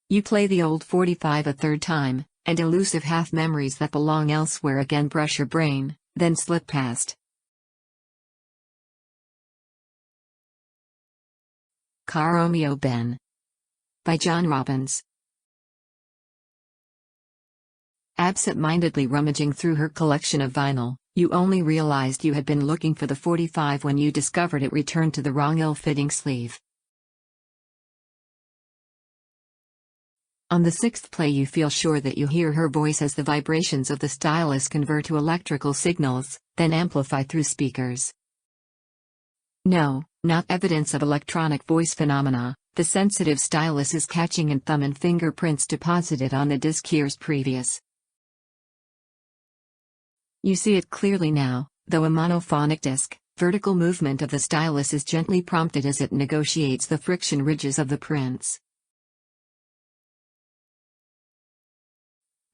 You play the old 45 a third time, and elusive half-memories that belong elsewhere again brush your brain, then slip past. Caro Mio Ben. By John Robbins. Absent-mindedly rummaging through her collection of vinyl, you only realized you had been looking for the 45 when you discovered it returned to the wrong ill-fitting sleeve. On the sixth play you feel sure that you hear her voice as the vibrations of the stylus convert to electrical signals, then amplify through speakers. No, not evidence of electronic voice phenomena, the sensitive stylus is catching in thumb and fingerprints deposited on the disc years previous. You see it clearly now, though a monophonic disc, vertical movement of the stylus is gently prompted as it negotiates the friction ridges of the prints.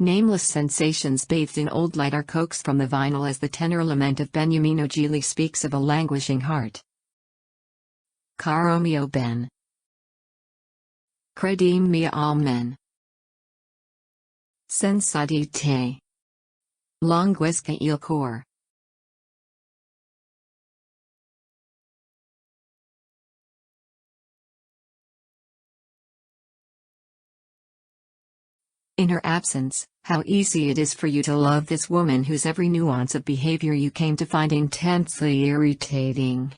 Nameless sensations bathed in old light are coaxed from the vinyl as the tenor lament of Beniamino Gigli speaks of a languishing heart. Caro Mio Ben. Credimi amen. Senza di te. Languisca il cor. In her absence, how easy it is for you to love this woman whose every nuance of behavior you came to find intensely irritating.